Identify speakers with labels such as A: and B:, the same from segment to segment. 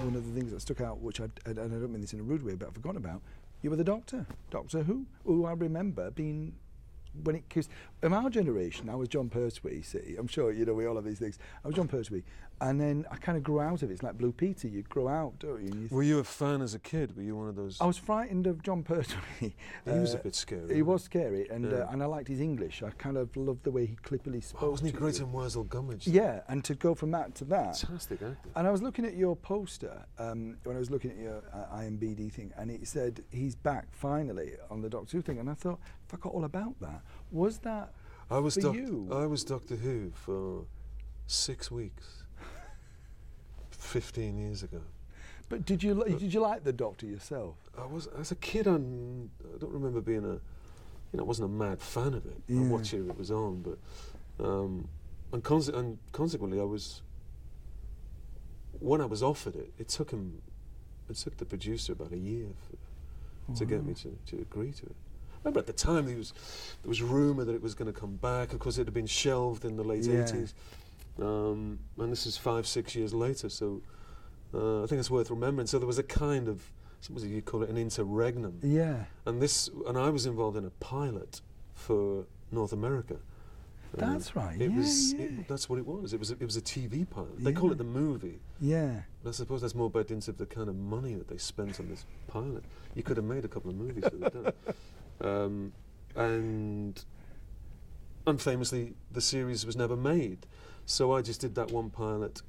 A: One of the things that stuck out, which and I don't mean this in a rude way, but I've forgotten about, you were the Doctor, Doctor who I remember being, because in our generation, I was John Pertwee, see, I'm sure, you know, we all have these things. I was John Pertwee, and then I kind of grew out of it. It's like Blue Peter, you grow out, don't you?
B: Were you a fan as a kid? Were you one of those?
A: I was frightened of John Pertwee.
B: He was a bit scary.
A: He was scary, and
B: Yeah.
A: and I liked his English. I kind of loved the way he clippily spoke.
B: Oh, wasn't he
A: to
B: great
A: you.
B: in Wurzel Gummidge?
A: Yeah, and to go from that to that.
B: Fantastic actor.
A: And I was looking at your poster when I was looking at your IMBD thing, and it said he's back finally on the Doctor Who thing, and I thought, I forgot all about that. Was that
B: I was
A: for you?
B: I was Doctor Who for 6 weeks. 15 years ago.
A: But did you like the Doctor yourself?
B: I was, as a kid, I don't remember being I wasn't a mad fan of it.
A: Yeah.
B: I watched it was on, but and consequently, when I was offered it, it took the producer about a year to get me to agree to it. I remember at the time there was rumour that it was going to come back. Of course, it had been shelved in the late 80s. And this is 5-6 years later, so I think it's worth remembering. So there was a kind of, suppose you call it an interregnum.
A: Yeah.
B: And I was involved in a pilot for North America.
A: That's right.
B: That's what it was. It was a TV pilot. They call it the movie.
A: Yeah.
B: But I suppose that's more by dint of the kind of money that they spent on this pilot. You could have made a couple of movies with it, done. And unfamously, the series was never made. So I just did that one pilot,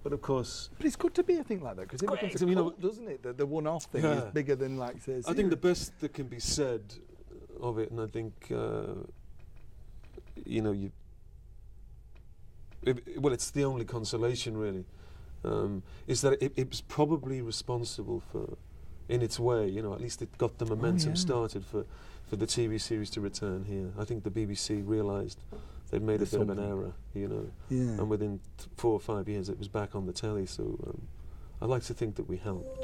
B: but of course...
A: But it's good to be a thing like that, because it becomes a cult, doesn't it? The one-off thing is bigger than, like, say,
B: I think the best that can be said of it, and I think, it's the only consolation, really, is that it was probably responsible for, in its way, at least it got the momentum started for the TV series to return here. I think the BBC realised they'd made a bit of an error, and within 4 or 5 years it was back on the telly, so I'd like to think that we helped.